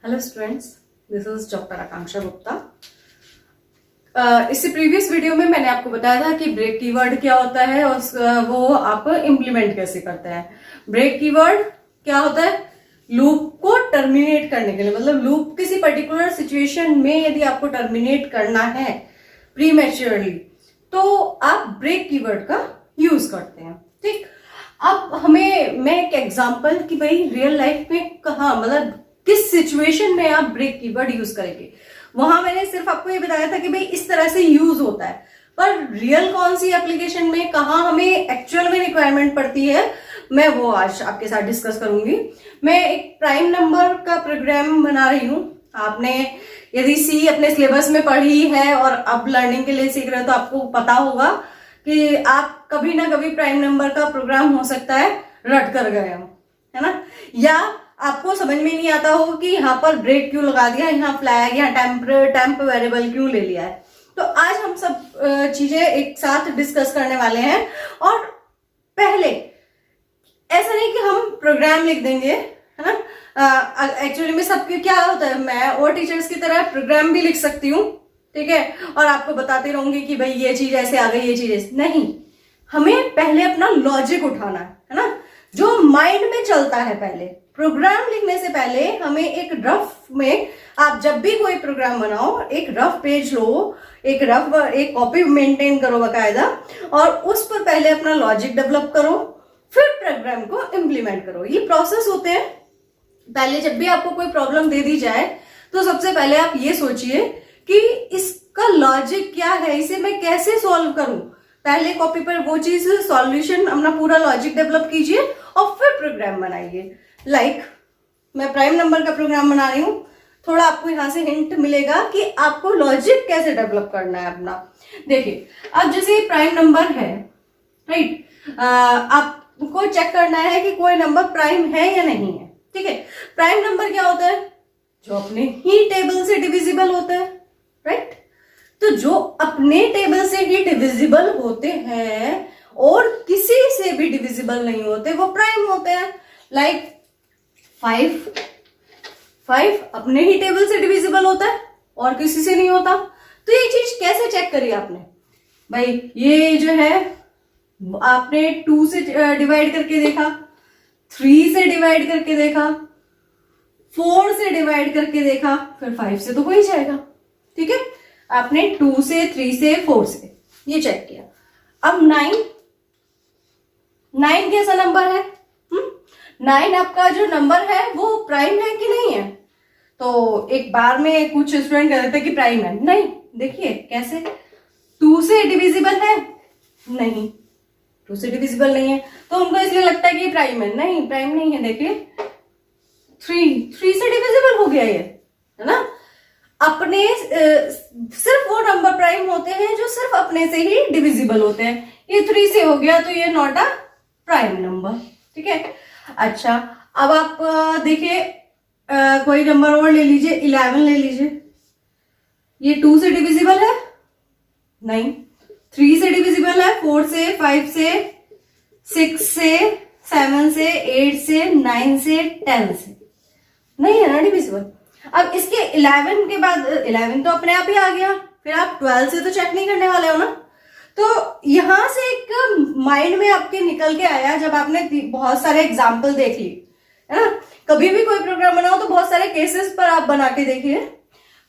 Hello students, this is doctor Akanksha Gupta. इससे previous video में मैंने आपको बताया था कि ब्रेक कीवर्ड क्या होता है और वो आप इम्प्लीमेंट कैसे करते हैं। ब्रेक कीवर्ड क्या होता है? लूप को टर्मिनेट करने के लिए, मतलब लूप किसी पर्टिकुलर सिचुएशन में यदि आपको टर्मिनेट करना है प्रीमेच्योरली तो आप ब्रेक कीवर्ड का यूज करते हैं। ठीक, अब मैं एक एग्जांपल कि भाई रियल लाइफ में कहा, मतलब किस सिचुएशन में आप ब्रेक कीवर्ड यूज करेंगे, वहां मैंने सिर्फ आपको ये बताया था कि भाई इस तरह से यूज होता है, पर रियल कौन सी एप्लीकेशन में कहा हमें एक्चुअल में रिक्वायरमेंट पड़ती है, मैं वो आज आपके साथ डिस्कस करूंगी। मैं एक प्राइम नंबर का प्रोग्राम बना रही हूं। आपने यदि सी अपने सिलेबस में पढ़ी है और अब लर्निंग के लिए सीख रहे हो तो आपको पता होगा कि आप कभी ना कभी प्राइम नंबर का प्रोग्राम हो सकता है रट कर गए हो, है ना, या आपको समझ में नहीं आता हो कि यहाँ पर ब्रेक क्यों लगा दिया, यहाँ फ्लैग, यहाँ टेम्प वेरिएबल क्यों ले लिया है। तो आज हम सब चीजें एक साथ डिस्कस करने वाले हैं। और पहले ऐसा नहीं कि हम प्रोग्राम लिख देंगे, है ना। एक्चुअली में सबके क्या होता है, मैं और टीचर्स की तरह प्रोग्राम भी लिख सकती हूँ, ठीक है, और आपको बताती रहूंगी कि भाई ये चीज ऐसे आ गई, ये चीज ऐसे नहीं। हमें पहले अपना लॉजिक उठाना है ना, जो माइंड में चलता है। पहले प्रोग्राम लिखने से पहले हमें एक रफ में, आप जब भी कोई प्रोग्राम बनाओ एक रफ पेज लो, एक कॉपी मेंटेन करो बाकायदा, और उस पर पहले अपना लॉजिक डेवलप करो, फिर प्रोग्राम को इम्प्लीमेंट करो। ये प्रोसेस होते हैं। पहले जब भी आपको कोई प्रॉब्लम दे दी जाए तो सबसे पहले आप ये सोचिए कि इसका लॉजिक क्या है, इसे मैं कैसे सॉल्व करूं। पहले कॉपी पर वो चीज सॉल्यूशन, अपना पूरा लॉजिक डेवलप कीजिए और फिर प्रोग्राम बनाइए। लाइक मैं प्राइम नंबर का प्रोग्राम बना रही हूं, थोड़ा आपको यहां से हिंट मिलेगा कि आपको लॉजिक कैसे डेवलप करना है अपना। देखिए, अब जैसे प्राइम नंबर है, राइट, आपको चेक करना है कि कोई नंबर प्राइम है या नहीं है। ठीक है, प्राइम नंबर क्या होता है? जो अपने ही टेबल से डिविजिबल होता है, राइट। तो जो अपने टेबल से ही डिविजिबल होते हैं और किसी से भी डिविजिबल नहीं होते वो प्राइम होते हैं। लाइक 5 अपने ही टेबल से डिविजिबल होता है और किसी से नहीं होता। तो ये चीज कैसे चेक करी आपने? भाई ये जो है आपने 2 से डिवाइड करके देखा, 3 से डिवाइड करके देखा, 4 से डिवाइड करके देखा, फिर 5 से तो हो ही जाएगा। ठीक है, आपने 2 से, 3 से, 4 से ये चेक किया। अब 9 कैसा नंबर है? 9 आपका जो नंबर है वो प्राइम है कि नहीं है? तो एक बार में कुछ स्टूडेंट कह देते कि प्राइम है। नहीं, देखिए कैसे, 2 से डिविजिबल है? नहीं, 2 से डिविजिबल नहीं है, तो उनको इसलिए लगता है कि प्राइम है। नहीं, प्राइम नहीं है। देखिए 3 से डिविजिबल हो गया ये, है ना। अपने सिर्फ वो नंबर प्राइम होते हैं जो सिर्फ अपने से ही डिविजिबल होते हैं। ये 3 से हो गया तो ये नॉट अ प्राइम नंबर। ठीक है, अच्छा, अब आप देखिए कोई नंबर और ले लीजिए, 11 ले लीजिए। ये 2 से डिविजिबल है? नहीं। 3 से डिविजिबल है? 4 से, 5 से, 6 से, 7 से, 8 से, 9 से, 10 से नहीं है ना डिविजिबल। अब इसके 11 के बाद 11 तो अपने आप ही आ गया, फिर आप 12 से तो चेक नहीं करने वाले हो ना। तो यहां से एक माइंड में आपके निकल के आया, जब आपने बहुत सारे एग्जाम्पल देख ली, है ना। कभी भी कोई प्रोग्राम बनाओ तो बहुत सारे केसेस पर आप बना के देखिए,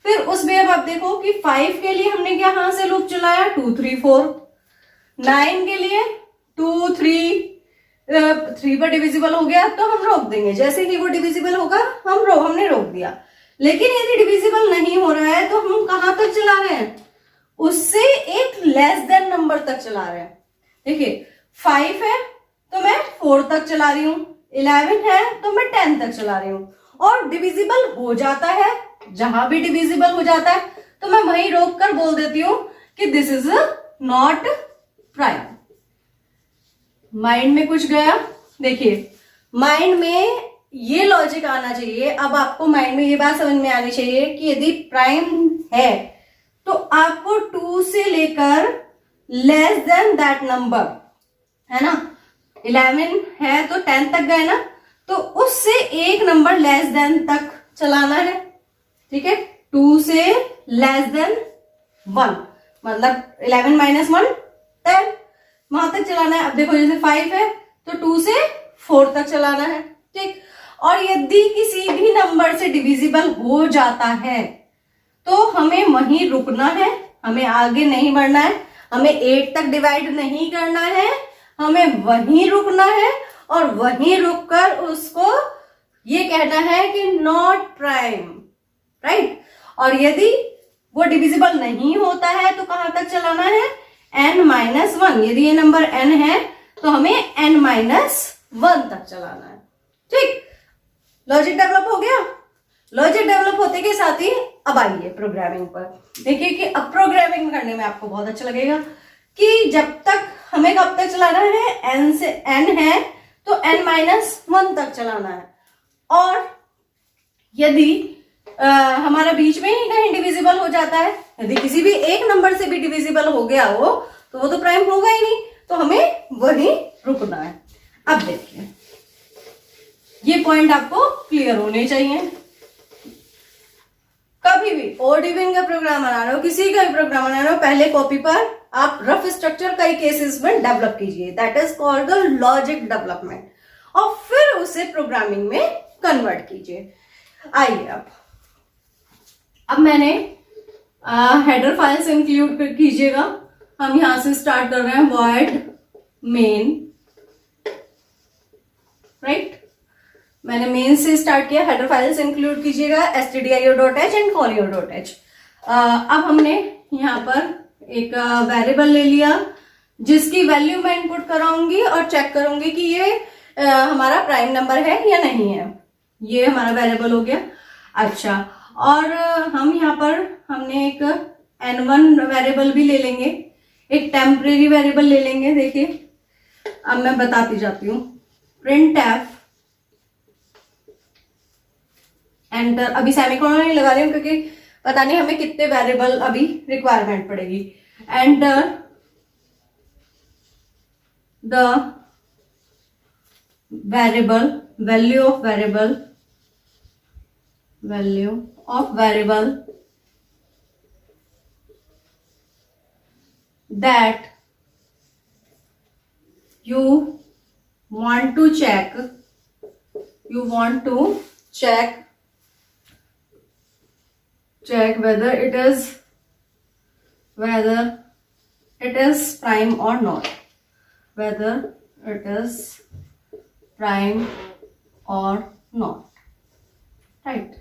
फिर उसमें अब आप देखो कि 5 के लिए हमने क्या यहां से लूप चलाया, 2 3 4। 9 के लिए 2 3 पर डिविजिबल हो गया तो हम रोक देंगे, जैसे ही वो डिविजिबल होगा हमने रोक दिया। लेकिन यदि डिविजिबल नहीं हो रहा है तो हम कहां तक चला रहे हैं? उससे एक लेस देन नंबर तक चला रहे हैं। देखिए 5 है तो मैं 4 तक चला रही हूं, 11 है तो मैं 10 तक चला रही हूं, और डिविजिबल हो जाता है, जहां भी डिविजिबल हो जाता है तो मैं वहीं रोक कर बोल देती हूं कि this is not prime. Mind में कुछ गया? देखिए माइंड में ये लॉजिक आना चाहिए। अब आपको माइंड में ये बात समझ में आनी चाहिए कि यदि प्राइम है तो आपको 2 से लेकर लेस देन दैट नंबर, है ना। 11 है तो 10 तक गए ना, तो उससे एक नंबर लेस देन तक चलाना है, ठीक है। 2 से लेस देन 1, मतलब 11 माइनस 1 10, वहां तक चलाना है। अब देखो जैसे 5 है तो 2 से 4 तक चलाना है, ठीक। और यदि किसी भी नंबर से डिविजिबल हो जाता है तो हमें वहीं रुकना है, हमें आगे नहीं बढ़ना है, हमें 8 तक डिवाइड नहीं करना है, हमें वहीं रुकना है और वहीं रुककर उसको ये कहना है कि नॉट प्राइम, राइट। और यदि वो डिविजिबल नहीं होता है तो कहां तक चलाना है, n-1। यदि ये नंबर n है तो हमें n-1 तक चलाना है, ठीक। लॉजिक डेवलप हो गया। लॉजिक डेवलप होते के साथ ही अब आइए प्रोग्रामिंग पर। देखिए कि अब प्रोग्रामिंग करने में आपको बहुत अच्छा लगेगा कि जब तक हमें कब तक चलाना है, n से n है तो n-1 तक चलाना है। और यदि हमारा बीच में ही कहीं डिविजिबल हो जाता है, यदि किसी भी एक नंबर से भी डिविजिबल हो गया हो तो वो तो प्राइम होगा ही नहीं, तो हमें वहीं रुकना है। अब देखिए ये पॉइंट आपको क्लियर होने चाहिए। कभी भी ओडिविंग का प्रोग्राम बना रहे हो, किसी का भी प्रोग्राम बना रहे हो, पहले कॉपी पर आप रफ स्ट्रक्चर कई केसेस में डेवलप कीजिए, that is called the logic development, और फिर उसे प्रोग्रामिंग में कन्वर्ट कीजिए। आइए अब मैंने हेडर फाइल्स इंक्लूड कीजिएगा। हम यहां से स्टार्ट कर रहे हैं void main, राइट। मैंने मेन से स्टार्ट किया, हेडर फाइल्स इंक्लूड कीजिएगा stdio.h एंड collio.h। अब हमने यहाँ पर एक वेरिएबल ले लिया जिसकी वैल्यू मैं इनपुट कराऊंगी और चेक करूंगी कि ये हमारा प्राइम नंबर है या नहीं है। ये हमारा वेरिएबल हो गया। अच्छा, और हम यहाँ पर हमने एक n1 वेरिएबल भी ले लेंगे, एक टेम्परेरी वेरिएबल ले लेंगे। देखिए अब मैं बताती जाती हूँ। printf एंटर, अभी सेमीकोलन नहीं लगा रही हूँ क्योंकि पता नहीं हमें कितने वेरिएबल अभी रिक्वायरमेंट पड़ेगी। Enter the variable, value of variable that you want to check whether it is prime or not, whether it is prime or not, right।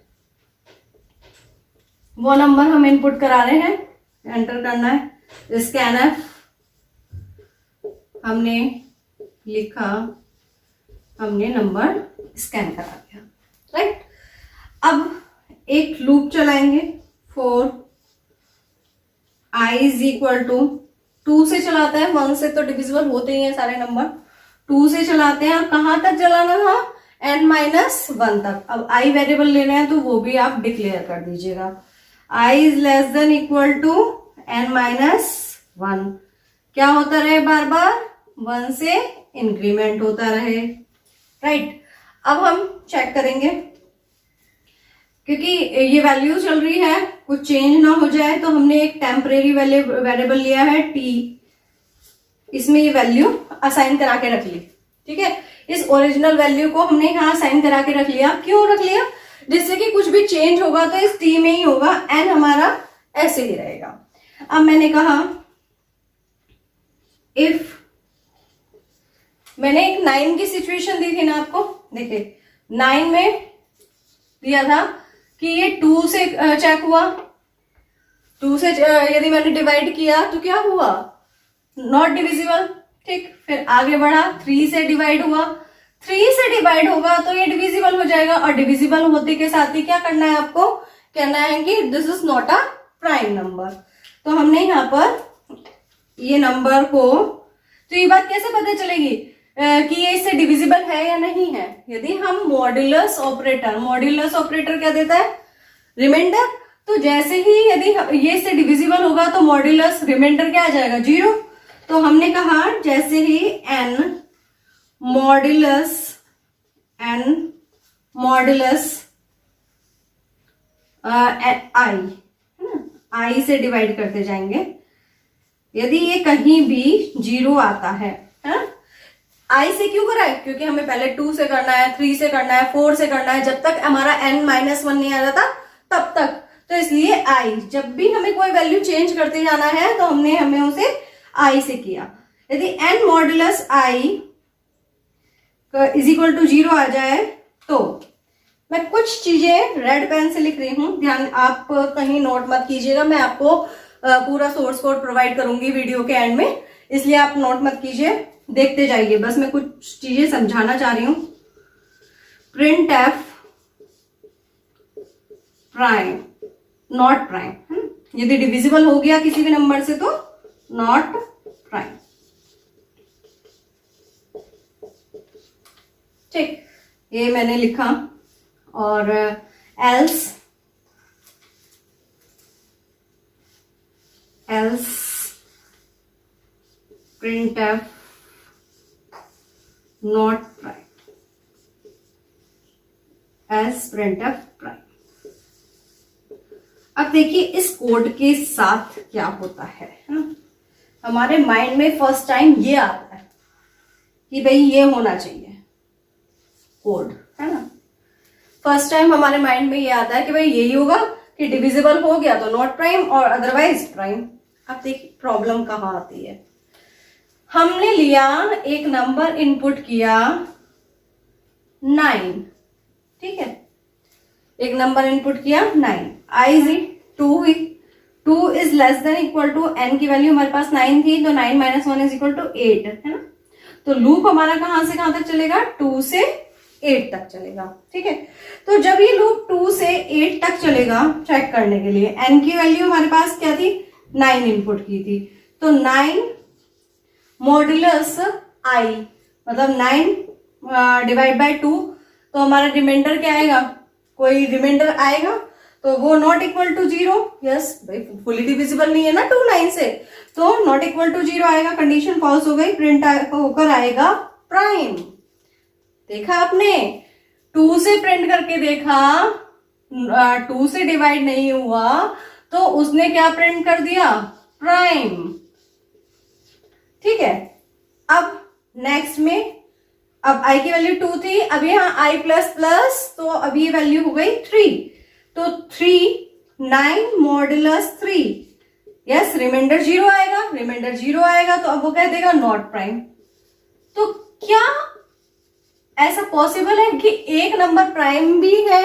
वो नंबर हम इनपुट करा रहे हैं, एंटर करना है। स्कैनफ हमने लिखा, हमने नंबर स्कैन करा दिया, राइट। अब एक लूप चलाएंगे for i is equal to 2 से चलाते हैं, 1 से तो डिविजिबल होते ही हैं सारे नंबर, 2 से चलाते हैं। और कहां तक चलाना था, n-1 तक। अब i वेरिएबल लेना है तो वो भी आप डिक्लेयर कर दीजिएगा, i is less than equal to n-1। क्या होता रहे, बार बार 1 से इंक्रीमेंट होता रहे, राइट। अब हम चेक करेंगे क्योंकि ये वैल्यू चल रही है, कुछ चेंज ना हो जाए, तो हमने एक टेम्परेरी वेरिएबल लिया है t, इसमें ये वैल्यू असाइन करा के रख ली, ठीक है। इस ओरिजिनल वैल्यू को हमने यहाँ असाइन करा के रख लिया। क्यों रख लिया, जिससे कि कुछ भी चेंज होगा तो इस t में ही होगा, n हमारा ऐसे ही रहेगा। अब मैंने कहा इफ, मैंने एक 9 की सिचुएशन दी थी ना आपको, देखिए 9 में दिया था कि ये 2 से चेक हुआ, 2 से यदि मैंने डिवाइड किया तो क्या हुआ, नॉट डिविजिबल, ठीक। फिर आगे बढ़ा, 3 से डिवाइड हुआ, 3 से डिवाइड होगा तो ये डिविजिबल हो जाएगा, और डिविजिबल होते के साथ ही क्या करना है आपको, कहना है कि this is not a prime number. तो हमने यहाँ पर ये नंबर को, तो ये बात कैसे पता चलेगी कि ये इससे डिविजिबल है या नहीं है, यदि हम मॉड्यूलस ऑपरेटर क्या देता है, रिमाइंडर। तो जैसे ही यदि ये इससे डिविजिबल होगा तो मॉड्यूलस रिमाइंडर क्या आ जाएगा, 0। तो हमने कहा जैसे ही n मॉड्यूलस आई, है ना, आई से डिवाइड करते जाएंगे। यदि ये कहीं भी 0 आता है, आई से क्यों करा है? क्योंकि हमें पहले 2 से करना है, 3 से करना है, 4 से करना है, जब तक हमारा n-1 नहीं आ जाता तब तक। तो इसलिए आई, जब भी हमें कोई वैल्यू चेंज करते जाना है तो हमें उसे आई से किया। यदि n modulus i is equal to 0 आ जाए तो मैं कुछ चीजें रेड पेन से लिख रही हूं, ध्यान, आप कहीं नोट मत कीजिएगा, मैं आपको पूरा सोर्स कोड प्रोवाइड करूंगी वीडियो के एंड में, इसलिए आप नोट मत कीजिए, देखते जाइए, बस मैं कुछ चीजें समझाना चाह रही हूं। Print F prime not prime, यदि डिविजिबल हो गया किसी भी नंबर से तो नॉट प्राइम, ठीक, ये मैंने लिखा। और else print F not prime S print F prime. अब देखिए इस कोड के साथ क्या होता है ना? हमारे माइंड में फर्स्ट टाइम ये आता है कि भाई ये होना चाहिए कोड, है ना। फर्स्ट टाइम हमारे माइंड में ये आता है कि भाई यही होगा कि डिविजिबल हो गया तो नॉट प्राइम और अदरवाइज प्राइम। अब देखिए प्रॉब्लम कहाँ आती है। हमने लिया एक नंबर इनपुट किया 9, ठीक है, एक नंबर इनपुट किया 9, आई इज 2 हुई, 2 is less than equal to n की वैल्यू हमारे पास 9 थी तो 9 - 1 इज इक्वल टू 8, है ना। तो लूप हमारा कहां से कहां तक चलेगा? 2 से 8 तक चलेगा, ठीक है। तो जब ये लूप 2 से 8 तक चलेगा, चेक करने के लिए n की वैल्यू हमारे पास क्या थी? 9 इनपुट की थी, तो 9 मॉड्यूलस आई मतलब 9 डिवाइड बाय 2, तो हमारा रिमाइंडर क्या आएगा? कोई रिमाइंडर आएगा तो वो नॉट इक्वल टू 0, यस भाई फुली डिविजिबल नहीं है ना 2 9 से, तो नॉट इक्वल टू 0 आएगा, कंडीशन फॉल्स हो गई, प्रिंट होकर आएगा प्राइम। देखा आपने, 2 से प्रिंट करके देखा, 2 से डिवाइड नहीं हुआ तो उसने क्या प्रिंट कर दिया? प्राइम, ठीक है। अब नेक्स्ट में, अब i की वैल्यू 2 थी, अब यहाँ i प्लस प्लस, तो अब ये वैल्यू हो गई 3, तो 3 9 मॉड्यूलस 3, यस रिमाइंडर 0 आएगा, रिमाइंडर 0 आएगा तो अब वो कह देगा नॉट प्राइम। तो क्या ऐसा पॉसिबल है कि एक नंबर प्राइम भी है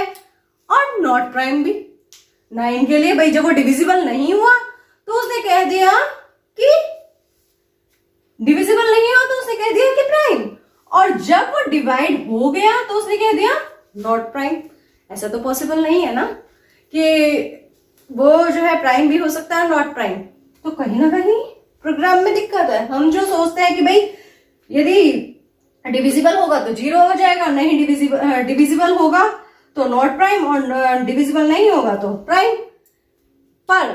और नॉट प्राइम भी? 9 के लिए भाई जब वो डिविजिबल नहीं हुआ तो उसने कह दिया कि डिविजिबल नहीं हुआ तो उसने कह दिया कि प्राइम, और जब वो डिवाइड हो गया तो उसने कह दिया नॉट प्राइम। ऐसा तो पॉसिबल नहीं है ना कि वो जो है प्राइम भी हो सकता है नॉट प्राइम। तो कहीं ना कहीं प्रोग्राम में दिक्कत है। हम जो सोचते हैं कि भाई यदि डिविजिबल होगा तो 0 हो जाएगा, नहीं डिविजिबल होगा तो नॉट प्राइम, और डिविजिबल नहीं होगा तो प्राइम। पर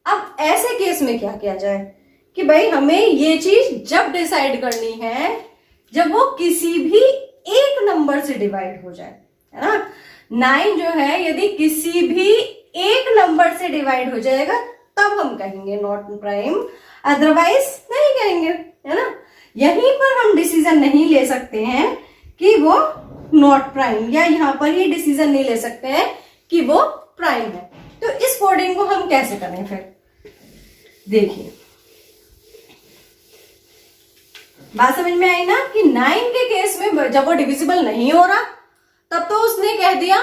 अब ऐसे केस में क्या किया जाए कि भाई हमें ये चीज जब डिसाइड करनी है जब वो किसी भी एक नंबर से डिवाइड हो जाए, है ना। 9 जो है यदि किसी भी एक नंबर से डिवाइड हो जाएगा तब हम कहेंगे नॉट प्राइम, अदरवाइज नहीं कहेंगे, है ना। यहीं पर हम डिसीजन नहीं ले सकते हैं कि वो नॉट प्राइम, या यहां पर ही डिसीजन नहीं ले सकते हैं कि वो प्राइम है। तो इस कोडिंग को हम कैसे करें फिर? देखिए बात समझ में आई ना कि 9 के केस में जब वो डिविजिबल नहीं हो रहा तब तो उसने कह दिया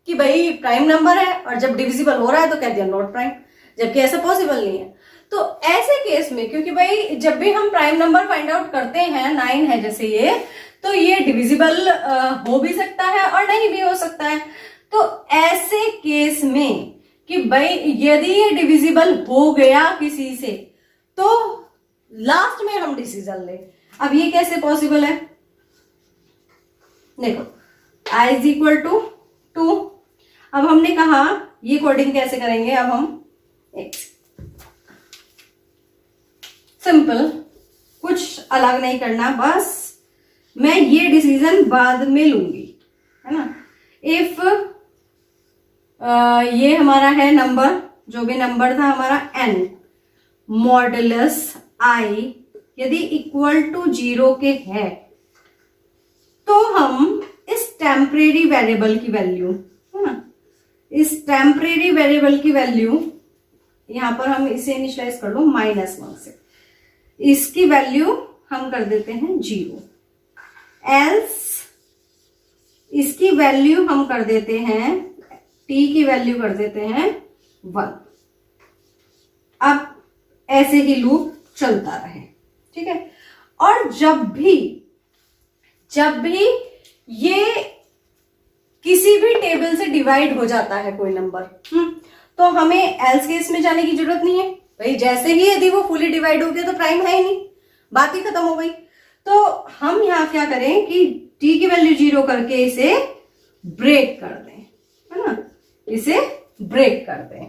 कि भाई प्राइम नंबर है, और जब डिविजिबल हो रहा है तो कह दिया नॉट प्राइम, जबकि ऐसा पॉसिबल नहीं है। तो ऐसे केस में, क्योंकि भाई जब भी हम प्राइम नंबर फाइंड आउट करते हैं, 9 है जैसे ये, तो ये डिविजिबल हो भी सकता है और नहीं भी हो सकता है। तो ऐसे केस में कि भाई यदि ये डिविजिबल हो गया किसी से तो लास्ट में हम डिसीजन ले। अब ये कैसे पॉसिबल है? देखो i इज इक्वल टू 2। अब हमने कहा ये कोडिंग कैसे करेंगे? अब हम सिंपल, कुछ अलग नहीं करना, बस मैं ये डिसीजन बाद में लूंगी, है ना। इफ ये हमारा है नंबर, जो भी नंबर था हमारा n, मॉडुलस i यदि इक्वल टू 0 के है तो हम इस टेम्परेरी वेरिएबल की वैल्यू, है ना, इस टेम्परेरी वेरिएबल की वैल्यू यहां पर हम इसे इनिशियलाइज कर लो -1 से, इसकी वैल्यू हम कर देते हैं 0, एल्स इसकी वैल्यू हम कर देते हैं, t की वैल्यू कर देते हैं 1। अब ऐसे ही लूप चलता रहे, ठीक है। और जब भी ये किसी भी टेबल से डिवाइड हो जाता है कोई नंबर, तो हमें एल्स केस में जाने की जरूरत नहीं है भाई, जैसे ही यदि वो फुली डिवाइड हो गया तो प्राइम है ही नहीं, बात ही खत्म हो गई। तो हम यहां क्या करें कि t की वैल्यू 0 करके इसे ब्रेक कर दें, है ना, इसे ब्रेक कर दें।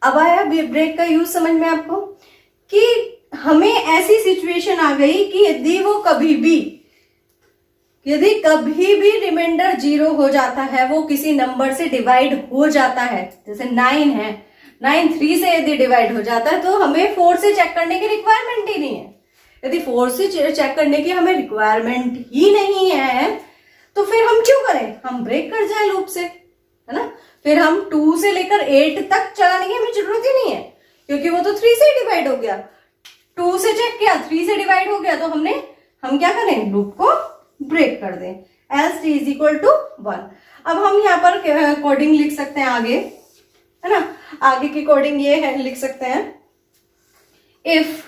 अब आया ब्रेक का यूज समझ में आपको, कि हमें ऐसी सिचुएशन आ गई कि यदि कभी भी रिमाइंडर 0 हो जाता है, वो किसी नंबर से डिवाइड हो जाता है, जैसे 9 है, 9 3 से यदि डिवाइड हो जाता है तो हमें 4 से चेक करने की रिक्वायरमेंट ही नहीं है। यदि 4 से चेक करने की हमें रिक्वायरमेंट ही नहीं है तो फिर हम क्यों करें, हम ब्रेक कर जाए लूप से, है ना। फिर हम 2 से लेकर 8 तक चलाने की हमें जरूरत ही नहीं है, क्योंकि वो तो 3 से डिवाइड हो गया, 2 से चेक किया, 3 से डिवाइड हो गया, तो हम क्या करें, लूप को ब्रेक कर दें, else t is equal to 1। अब हम यहाँ पर कोडिंग लिख सकते हैं आगे, है ना, आगे की कोडिंग ये है, लिख सकते हैं if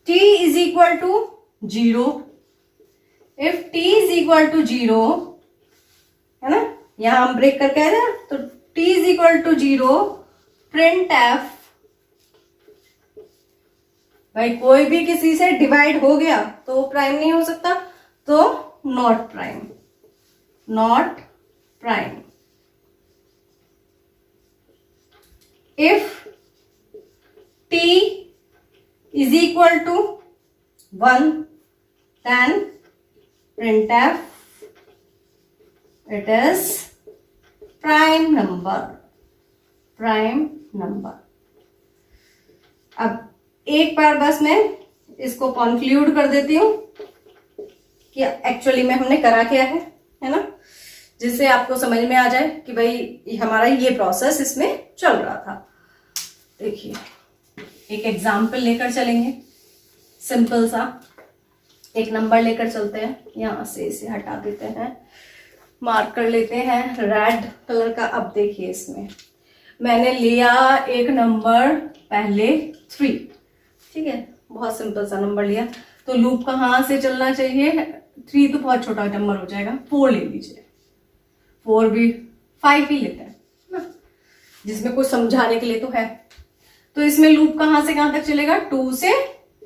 t is equal to 0, if t is equal to 0, है ना, यहां हम ब्रेक करके आए ना, तो t is equal to 0 print f, भाई कोई भी किसी से डिवाइड हो गया तो प्राइम नहीं हो सकता, तो not prime, not prime. If t is equal to 1 then printf it is prime number, prime number। अब एक बार बस मैं इसको कंक्लूड कर देती हूं कि एक्चुअली में हमने करा क्या है ना, जिससे आपको समझ में आ जाए कि भाई हमारा ये प्रोसेस इसमें चल रहा था। देखिए एक एग्जाम्पल लेकर चलेंगे, सिंपल सा एक नंबर लेकर चलते हैं, यहां से इसे हटा देते हैं, मार्क कर लेते हैं रेड कलर का। अब देखिए इसमें मैंने लिया एक नंबर पहले 3, ठीक है, बहुत सिंपल सा नंबर लिया, तो लूप कहाँ से चलना चाहिए, 3 तो बहुत छोटा नंबर हो जाएगा, 4 ले लीजिए, 4 भी 5 ही लेते हैं ना, जिसमें कुछ समझाने के लिए तो है। तो इसमें लूप कहां से कहां तक चलेगा, 2 से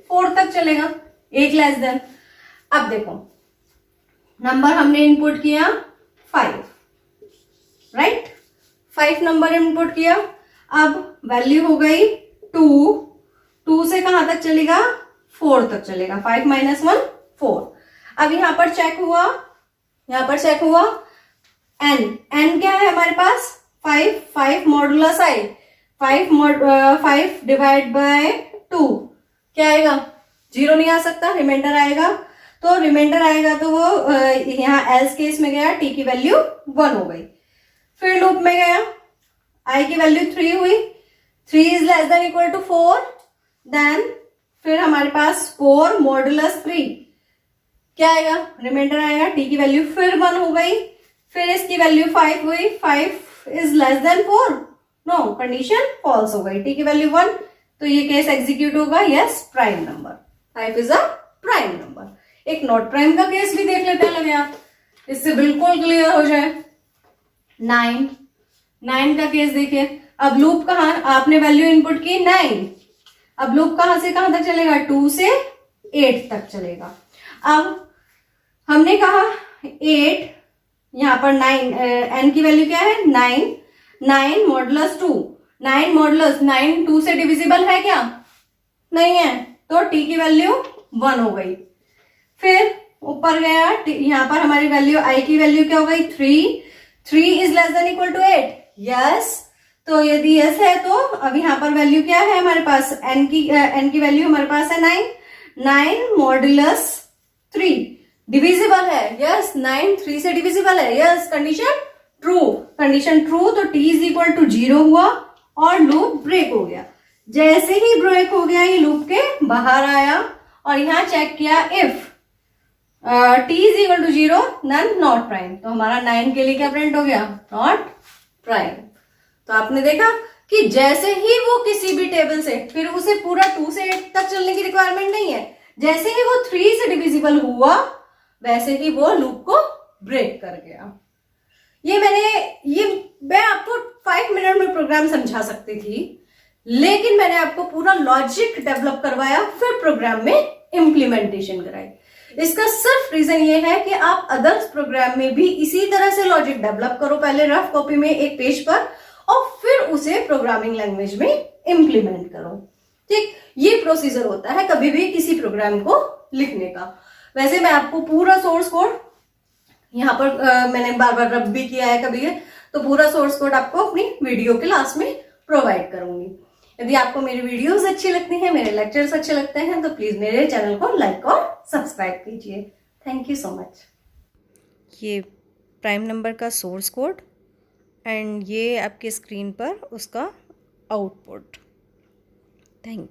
4 तक चलेगा, एक लेस देन। अब देखो नंबर हमने इनपुट किया 5, राइट, 5 नंबर इनपुट किया, अब वैल्यू हो गई 2 से कहां तक चलेगा, 4 तक चलेगा, 5 - 1 4। अब यहां पर चेक हुआ n क्या है हमारे पास, 5 मॉडुलस i, 5 डिवाइड बाय 2 क्या आएगा, 0 नहीं आ सकता, रिमाइंडर आएगा, तो वो यहाँ एल्स केस में गया, t की वैल्यू 1 हो गई, फिर लूप में गया, i की वैल्यू 3 हुई, 3 is less than equal to 4, then फिर हमारे पास 4 मॉडुलस 3 क्या आएगा, रिमाइंडर आएगा, t की वैल्यू फिर 1 हो गई, फिर इसकी वैल्यू 5 हुई, 5 is less than 4, no, condition false हो गई, t की वैल्यू 1, तो ये केस एग्जीक्यूट होगा, yes prime number, 5 is a prime number. एक नॉट प्राइम का केस भी देख लेते हैं लगे आप, इससे बिल्कुल क्लियर हो जाए। 9 का केस देखिए, अब लूप कहां, आपने वैल्यू इनपुट की 9, अब लूप कहां से कहां तक चलेगा, 2 से 8 तक चलेगा। अब हमने कहा 8, यहां पर 9, n की वैल्यू क्या है 9 मॉडुलस 2, 9 मॉडुलस 9 2 से डिविजिबल है क्या, नहीं है, तो t की वैल्यू 1 हो गई। फिर ऊपर गया, यहाँ पर हमारी वैल्यू आई की वैल्यू क्या हो गई 3 is less than equal to 8, yes. तो यदि यस है तो अब यहाँ पर वैल्यू क्या है हमारे पास, n की वैल्यू हमारे पास है 9 मॉड्यूलस 3 डिविजिबल है, यस 9 3 से डिविजिबल है, यस। कंडीशन ट्रू, तो t इज इक्वल टू 0 हुआ और लूप ब्रेक हो गया। जैसे ही ब्रेक हो गया ये लूप के बाहर आया और यहाँ चेक किया if t is equal to 0 none not prime, तो हमारा 9 के लिए क्या प्रिंट हो गया, नॉट प्राइम। तो आपने देखा कि जैसे ही वो किसी भी टेबल से, फिर उसे पूरा 2 से 8 तक चलने की रिक्वायरमेंट नहीं है, जैसे ही वो 3 से डिविजिबल हुआ वैसे ही वो लूप को ब्रेक कर गया। ये मैं आपको 5 मिनट में प्रोग्राम समझा सकती थी, लेकिन मैंने आपको पूरा लॉजिक डेवलप करवाया, फिर प्रोग्राम में इंप्लीमेंटेशन कराई। इसका सिर्फ रीजन ये है कि आप अदर्स प्रोग्राम में भी इसी तरह से लॉजिक डेवलप करो, पहले रफ कॉपी में एक पेज पर, और फिर उसे प्रोग्रामिंग लैंग्वेज में इंप्लीमेंट करो। ठीक, ये प्रोसीजर होता है कभी भी किसी प्रोग्राम को लिखने का। वैसे मैं आपको पूरा सोर्स कोड यहाँ पर मैंने बार बार रब भी किया है कभी, तो पूरा सोर्स कोड आपको अपनी वीडियो के लास्ट में प्रोवाइड करूंगी। यदि आपको मेरी वीडियोस अच्छी लगती हैं, मेरे लेक्चर्स अच्छे लगते हैं, तो प्लीज मेरे चैनल को लाइक और सब्सक्राइब कीजिए। Thank you so much. ये प्राइम नंबर का सोर्स कोड एंड ये आपके स्क्रीन पर उसका आउटपुट। थैंक